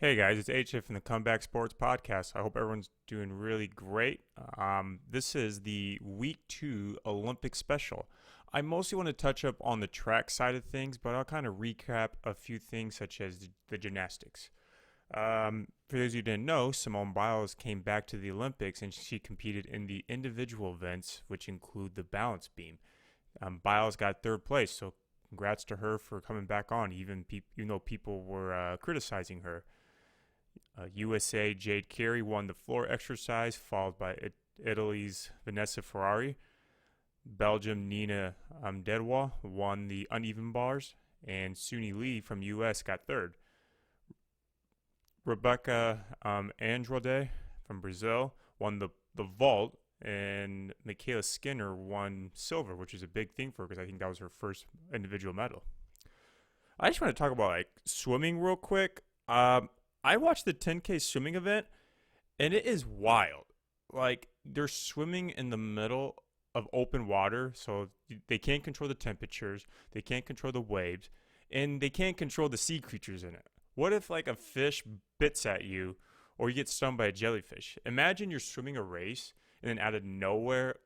Hey guys, it's HF from the Comeback Sports Podcast. I hope everyone's doing really great. This is the Week 2 Olympic special. I mostly want to touch up on the track side of things, but I'll kind of recap a few things such as the gymnastics. For those who didn't know, Simone Biles came back to the Olympics and she competed in the individual events, which include the balance beam. Biles got third place, so congrats to her for coming back on, even though people were criticizing her. USA Jade Carey won the floor exercise, followed by Italy's Vanessa Ferrari. Belgium Nina Dedwa won the uneven bars, and Suni Lee from US got third. Rebecca Andrade from Brazil won the vault, and Michaela Skinner won silver, which is a big thing for her because I think that was her first individual medal. I just want to talk about swimming real quick. I watched the 10K swimming event, and it is wild. They're swimming in the middle of open water, so they can't control the temperatures, they can't control the waves, and they can't control the sea creatures in it. What if a fish bits at you, or you get stung by a jellyfish? Imagine you're swimming a race, and then out of nowhere,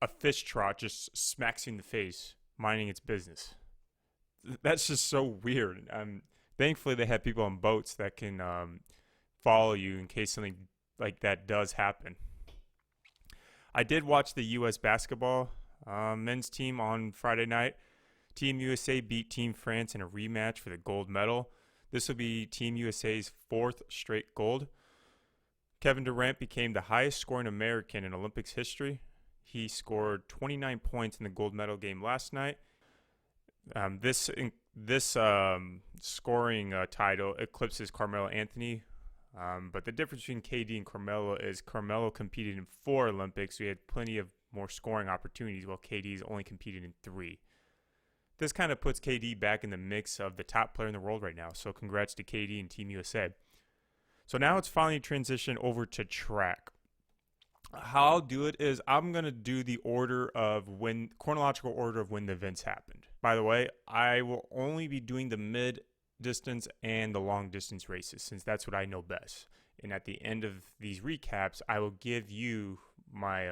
a fish trot just smacks you in the face, minding its business. That's just so weird. Thankfully, they have people on boats that can follow you in case something like that does happen. I did watch the U.S. basketball men's team on Friday night. Team USA beat Team France in a rematch for the gold medal. This will be Team USA's fourth straight gold. Kevin Durant became the highest scoring American in Olympics history. He scored 29 points in the gold medal game last night. This scoring title eclipses Carmelo Anthony. But the difference between KD and Carmelo is Carmelo competed in 4 Olympics, so he had plenty of more scoring opportunities, while KD's only competed in 3. This kind of puts KD back in the mix of the top player in the world right now, so congrats to KD and Team USA. So now it's finally transitioned over to track. How I'll do it is I'm going to do the chronological order of when the events happened. By the way, I will only be doing the mid distance and the long distance races since that's what I know best. And at the end of these recaps, I will give you my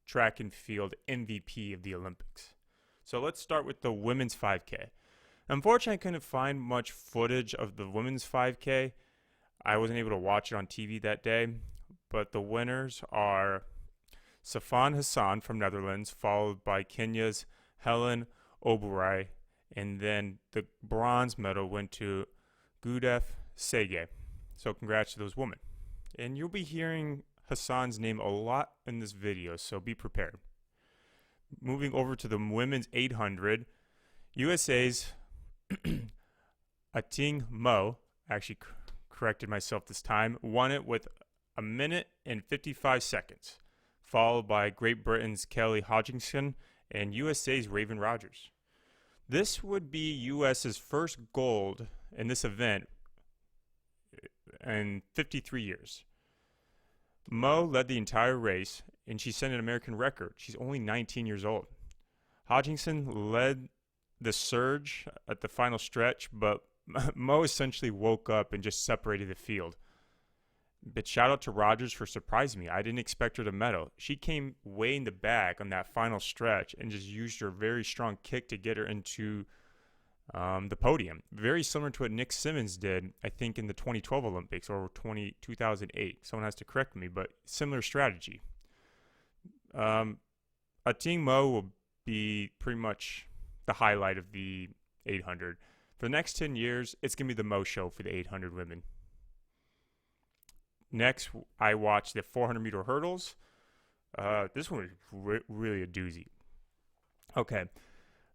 track and field MVP of the Olympics. So let's start with the women's 5K. Unfortunately, I couldn't find much footage of the women's 5K. I wasn't able to watch it on TV that day. But the winners are Sifan Hassan from Netherlands, followed by Kenya's Helen Oburai, and then the bronze medal went to Gudef Sege. So congrats to those women. And you'll be hearing Hassan's name a lot in this video, so be prepared. Moving over to the women's 800, USA's Ating Mo, actually corrected myself this time, won it with 1 minute and 55 seconds, followed by Great Britain's Kelly Hodgkinson and USA's Raven Rogers. This would be US's first gold in this event in 53 years. Mo led the entire race, and she set an American record. She's only 19 years old. Hodgkinson led the surge at the final stretch, but Mo essentially woke up and just separated the field. But shout out to Rogers for surprising me. I didn't expect her to medal. She came way in the back on that final stretch and just used her very strong kick to get her into the podium. Very similar to what Nick Symmonds did, I think, in the 2012 Olympics or 2008. Someone has to correct me, but similar strategy. Ating Mo will be pretty much the highlight of the 800. For the next 10 years, it's going to be the Mo show for the 800 women. Next, I watched the 400-meter hurdles. This one was really a doozy. Okay.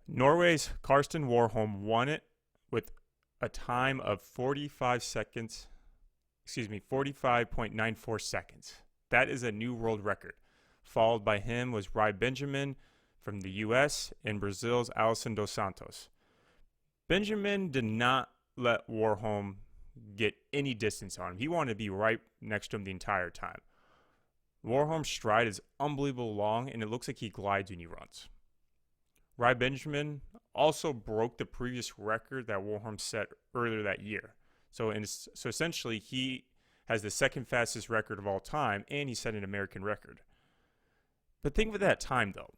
Norway's Karsten Warholm won it with a time of 45.94 seconds. That is a new world record. Followed by him was Rai Benjamin from the U.S. and Brazil's Alison dos Santos. Benjamin did not let Warholm get any distance on him. He wanted to be right next to him the entire time. Warholm's stride is unbelievable long, and it looks like he glides when he runs. Rai Benjamin also broke the previous record that Warholm set earlier that year. So essentially, he has the second fastest record of all time, and he set an American record. But think of that time, though.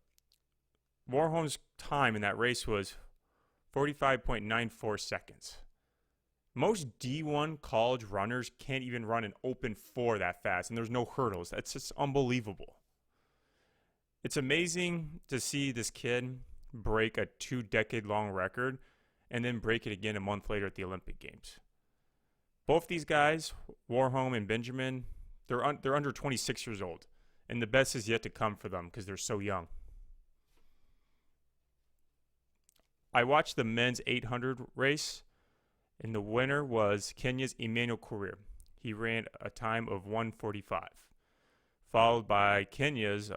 Warholm's time in that race was 45.94 seconds. Most D1 college runners can't even run an open 4 that fast, and there's no hurdles. That's just unbelievable. It's amazing to see this kid break a 2-decade-long record and then break it again a month later at the Olympic Games. Both these guys, Warholm and Benjamin, they're under 26 years old, and the best is yet to come for them because they're so young. I watched the men's 800 race, and the winner was Kenya's Emmanuel Korir. He ran a time of 1:45, followed by Kenya's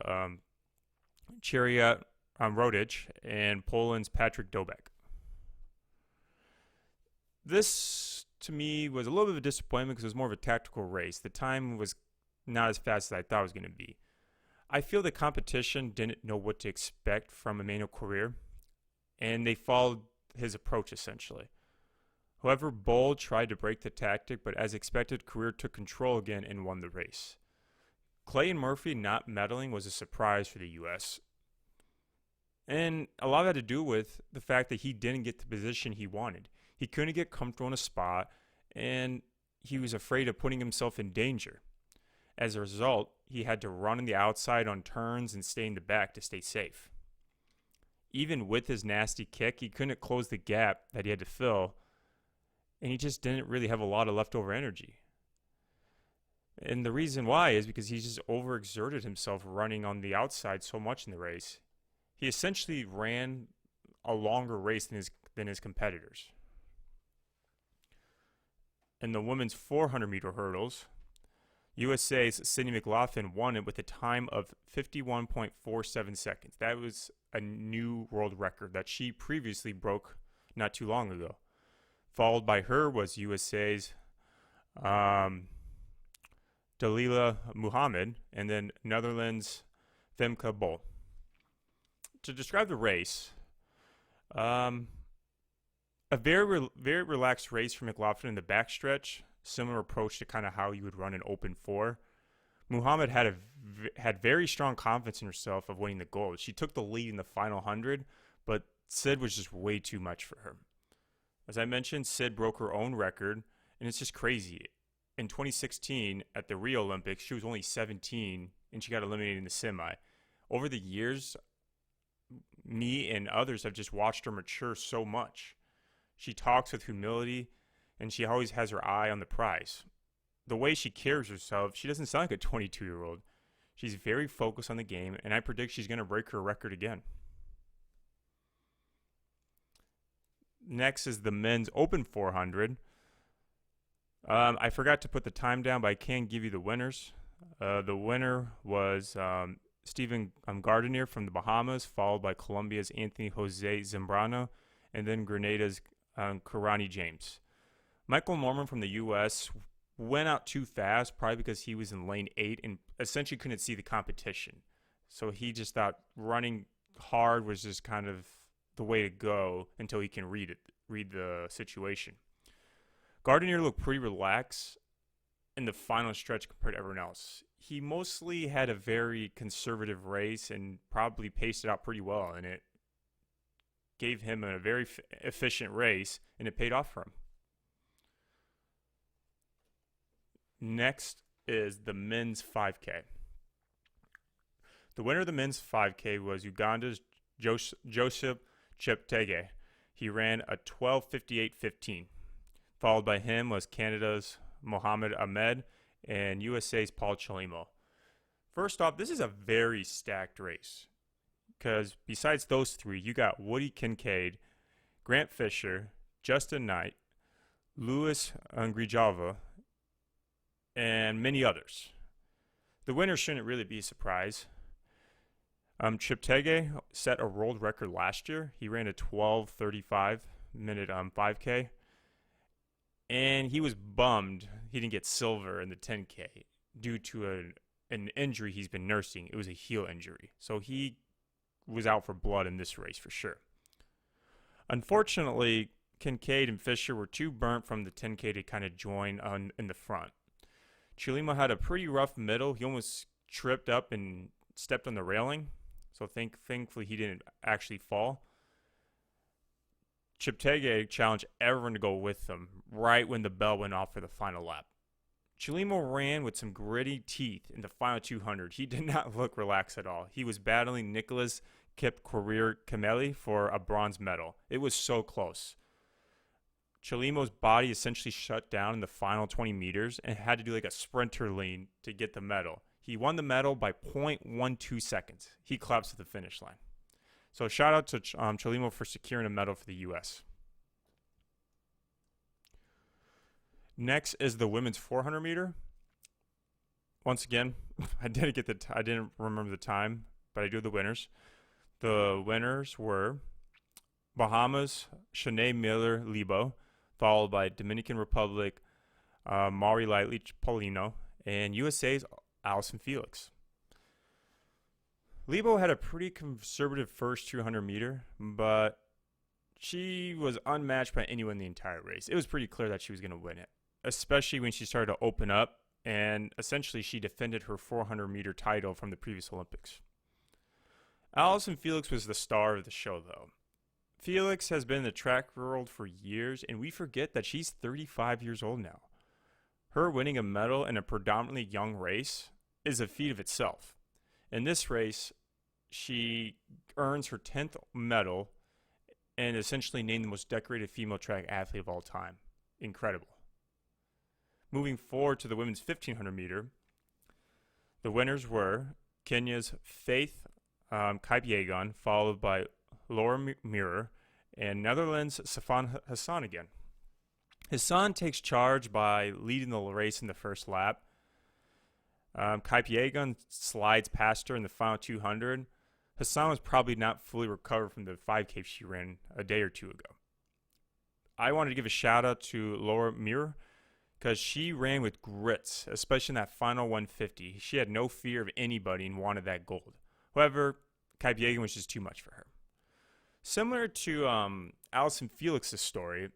Chariot Rodich and Poland's Patrick Dobek. This, to me, was a little bit of a disappointment because it was more of a tactical race. The time was not as fast as I thought it was going to be. I feel the competition didn't know what to expect from Emmanuel Korir, and they followed his approach essentially. However, Bull tried to break the tactic, but as expected, Korir took control again and won the race. Clay and Murphy not medaling was a surprise for the U.S., and a lot of that had to do with the fact that he didn't get the position he wanted. He couldn't get comfortable in a spot, and he was afraid of putting himself in danger. As a result, he had to run on the outside on turns and stay in the back to stay safe. Even with his nasty kick, he couldn't close the gap that he had to fill, and he just didn't really have a lot of leftover energy. And the reason why is because he just overexerted himself running on the outside so much in the race. He essentially ran a longer race than his competitors. In the women's 400-meter hurdles, USA's Sydney McLaughlin won it with a time of 51.47 seconds. That was a new world record that she previously broke not too long ago. Followed by her was USA's Dalila Muhammad, and then Netherlands' Femke Bol. To describe the race, a very relaxed race for McLaughlin in the backstretch, similar approach to kind of how you would run an open 4. Muhammad had very strong confidence in herself of winning the gold. She took the lead in the final 100, but Sid was just way too much for her. As I mentioned, Sid broke her own record, and it's just crazy. In 2016, at the Rio Olympics, she was only 17, and she got eliminated in the semi. Over the years, me and others have just watched her mature so much. She talks with humility, and she always has her eye on the prize. The way she carries herself, she doesn't sound like a 22-year-old. She's very focused on the game, and I predict she's going to break her record again. Next is the men's open 400. I forgot to put the time down, but I can give you the winners. The winner was Stephen Gardiner from the Bahamas, followed by Colombia's Anthony Jose Zambrano, and then Grenada's Karani James. Michael Norman from the U.S. went out too fast, probably because he was in lane 8 and essentially couldn't see the competition. So he just thought running hard was just kind of the way to go until he can read the situation. Gardiner looked pretty relaxed in the final stretch compared to everyone else. He mostly had a very conservative race and probably paced it out pretty well, and it gave him a very efficient race, and it paid off for him. Next is the men's 5K. The winner of the men's 5K was Uganda's Joseph Cheptegei. He ran a 12:58.15. Followed by him was Canada's Mohamed Ahmed and USA's Paul Chelimo. First off, this is a very stacked race because besides those three, you got Woody Kincaid, Grant Fisher, Justin Knight, Louis Ngrijava, and many others. The winner shouldn't really be a surprise. Cheptegei set a world record last year. He ran a 12:35 minute 5K. And he was bummed he didn't get silver in the 10K due to an injury he's been nursing. It was a heel injury. So he was out for blood in this race for sure. Unfortunately, Kincaid and Fisher were too burnt from the 10K to kind of join in the front. Chelimo had a pretty rough middle. He almost tripped up and stepped on the railing, so thankfully he didn't actually fall. Cheptegei challenged everyone to go with him right when the bell went off for the final lap. Chelimo ran with some gritty teeth in the final 200. He did not look relaxed at all. He was battling Nicholas Kipkorir-Kemeli for a bronze medal. It was so close. Chelimo's body essentially shut down in the final 20 meters and had to do like a sprinter lean to get the medal. He won the medal by 0.12 seconds. He collapsed at the finish line. So shout out to Chelimo for securing a medal for the U.S. Next is the women's 400 meter. Once again, I didn't remember the time, but I do the winners. The winners were Bahamas, Shanae Miller-Lebo, followed by Dominican Republic, Mari Lightly-Paulino, and USA's Allison Felix. Lebo had a pretty conservative first 200 meter, but she was unmatched by anyone in the entire race. It was pretty clear that she was going to win it, especially when she started to open up, and essentially she defended her 400 meter title from the previous Olympics. Allison Felix was the star of the show, though. Felix has been in the track world for years, and we forget that she's 35 years old now. Her winning a medal in a predominantly young race is a feat of itself. In this race, she earns her 10th medal and essentially named the most decorated female track athlete of all time. Incredible. Moving forward to the women's 1500 meter, the winners were Kenya's Faith Kipyegon, followed by Laura Muir, and Netherlands' Sifan Hassan again. Hassan takes charge by leading the race in the first lap. Kipyegon slides past her in the final 200. Hassan was probably not fully recovered from the 5K she ran a day or two ago. I wanted to give a shout out to Laura Muir because she ran with grits, especially in that final 150. She had no fear of anybody and wanted that gold. However, Kipyegon was just too much for her. Similar to Allison Felix's story,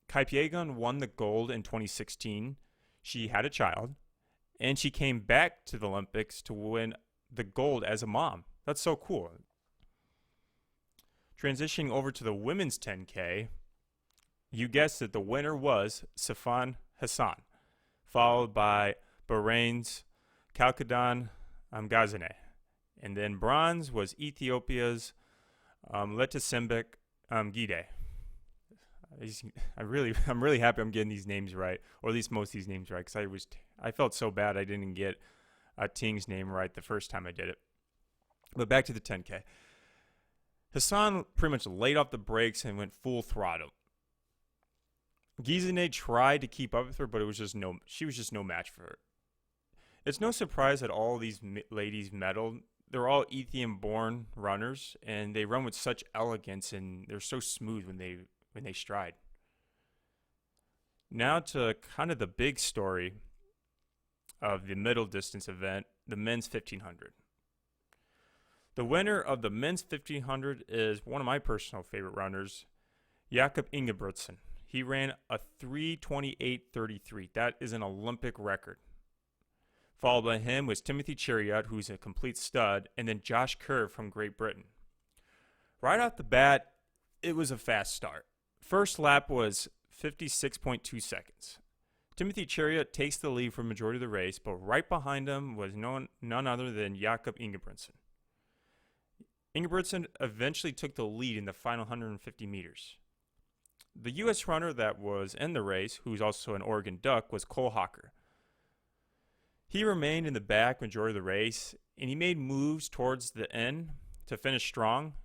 Kipyegon won the gold in 2016. She had a child, and she came back to the Olympics to win the gold as a mom. That's so cool. Transitioning over to the women's 10K, you guessed it, the winner was Sifan Hassan, followed by Bahrain's Kalkadan Ghazaneh. And then bronze was Ethiopia's Letisimbek Gide. I'm really happy I'm getting these names right, or at least most of these names right, because I felt so bad I didn't get Ting's name right the first time I did it. But back to the 10K. Hassan pretty much laid off the brakes and went full throttle. Ghazaneh tried to keep up with her, but she was just no match for her. It's no surprise that all these ladies medaled. They're all Ethiopian-born runners, and they run with such elegance, and they're so smooth when they stride. Now to kind of the big story of the middle distance event, the men's 1500. The winner of the men's 1500 is one of my personal favorite runners, Jakob Ingebrigtsen. He ran a 3:28:33. That is an Olympic record. Followed by him was Timothy Cheruiyot, who's a complete stud, and then Josh Kerr from Great Britain. Right off the bat, it was a fast start. First lap was 56.2 seconds. Timothy Cheruiyot takes the lead for the majority of the race, but right behind him was none other than Jakob Ingebrigtsen. Ingebrigtsen eventually took the lead in the final 150 meters. The U.S. runner that was in the race, who's also an Oregon Duck, was Cole Hocker. He remained in the back majority of the race, and he made moves towards the end to finish strong,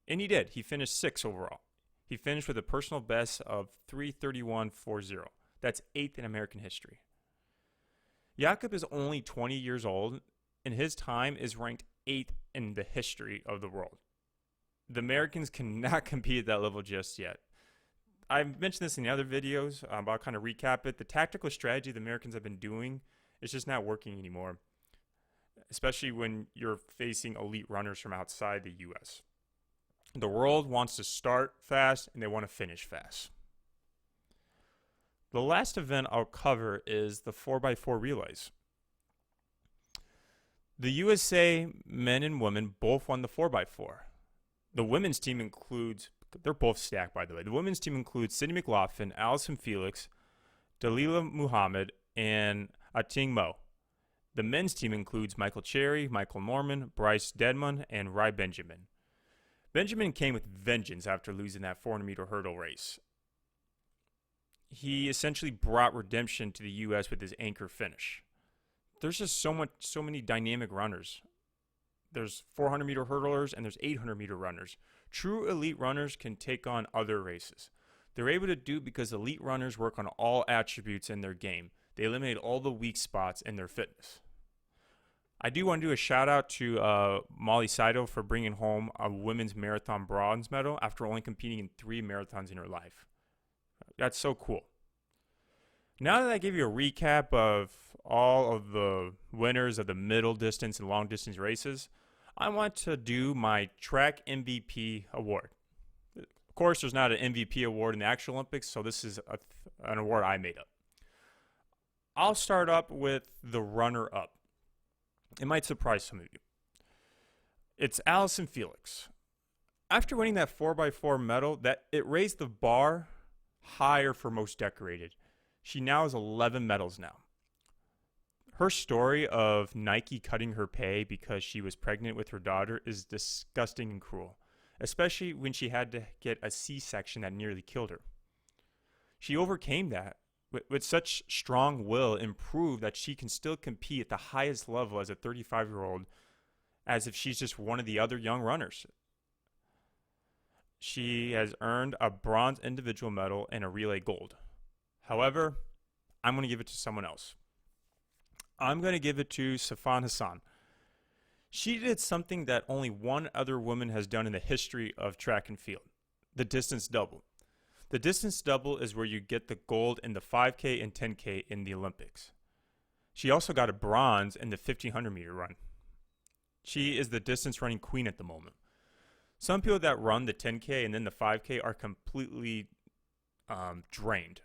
and he did. He finished 6th overall. He finished with a personal best of 3:31.40. That's 8th in American history. Jakob is only 20 years old, and his time is ranked 8th in the history of the world. The Americans cannot compete at that level just yet. I've mentioned this in the other videos, but I'll kind of recap it. The tactical strategy the Americans have been doing is just not working anymore, especially when you're facing elite runners from outside the U.S. The world wants to start fast, and they want to finish fast. The last event I'll cover is the 4x4 relays. The USA men and women both won the 4x4. The women's team includes, they're both stacked by the way, the women's team includes Sydney McLaughlin, Allison Felix, Dalila Muhammad, and Ating Mo. The men's team includes Michael Cherry, Michael Norman, Bryce Dedmon, and Rai Benjamin. Benjamin came with vengeance after losing that 400-meter hurdle race. He essentially brought redemption to the U.S. with his anchor finish. There's just so many dynamic runners. There's 400-meter hurdlers and there's 800-meter runners. True elite runners can take on other races. They're able to do because elite runners work on all attributes in their game. They eliminate all the weak spots in their fitness. I do want to do a shout out to Molly Saito for bringing home a women's marathon bronze medal after only competing in 3 marathons in her life. That's so cool. Now that I gave you a recap of all of the winners of the middle distance and long distance races, I want to do my track MVP award. Of course, there's not an MVP award in the actual Olympics, so this is an award I made up. I'll start up with the runner-up. It might surprise some of you. It's Allison Felix. After winning that 4x4 medal, that it raised the bar higher for most decorated. She now has 11 medals now. Her story of Nike cutting her pay because she was pregnant with her daughter is disgusting and cruel, especially when she had to get a C-section that nearly killed her. She overcame that with such strong will and proved that she can still compete at the highest level as a 35-year-old as if she's just one of the other young runners. She has earned a bronze individual medal and a relay gold. However, I'm going to give it to someone else. I'm going to give it to Sifan Hassan. She did something that only one other woman has done in the history of track and field, the distance double. The distance double is where you get the gold in the 5K and 10K in the Olympics. She also got a bronze in the 1500-meter run. She is the distance running queen at the moment. Some people that run the 10K and then the 5K are completely drained.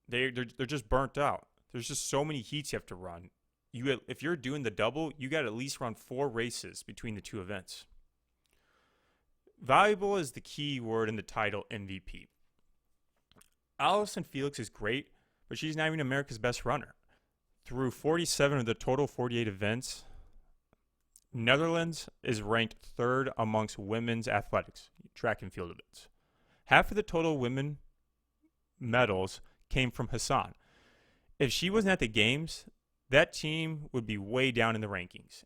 They're just burnt out. There's just so many heats you have to run. If you're doing the double, you got to at least run 4 races between the 2 events. Valuable is the key word in the title MVP. Allison Felix is great, but she's not even America's best runner. Through 47 of the total 48 events, Netherlands is ranked 3rd amongst women's athletics, track and field events. Half of the total women medals came from Hassan. If she wasn't at the games, that team would be way down in the rankings.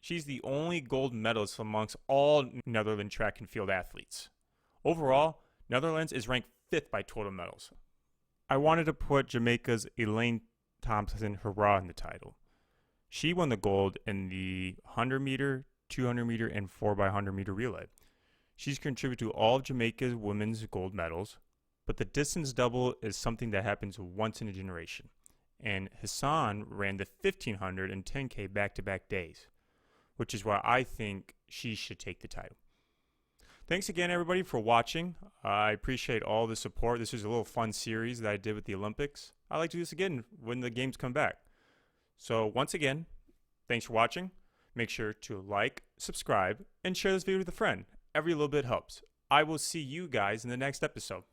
She's the only gold medalist amongst all Netherlands track and field athletes. Overall, Netherlands is ranked 5th by total medals. I wanted to put Jamaica's Elaine Thompson-Herah in the title. She won the gold in the 100-meter, 200-meter, and 4x100-meter relay. She's contributed to all of Jamaica's women's gold medals, but the distance double is something that happens once in a generation. And Hassan ran the 1500 and 10K back-to-back days, which is why I think she should take the title. Thanks again, everybody, for watching. I appreciate all the support. This was a little fun series that I did with the Olympics. I'd like to do this again when the games come back. So once again, thanks for watching. Make sure to like, subscribe, and share this video with a friend. Every little bit helps. I will see you guys in the next episode.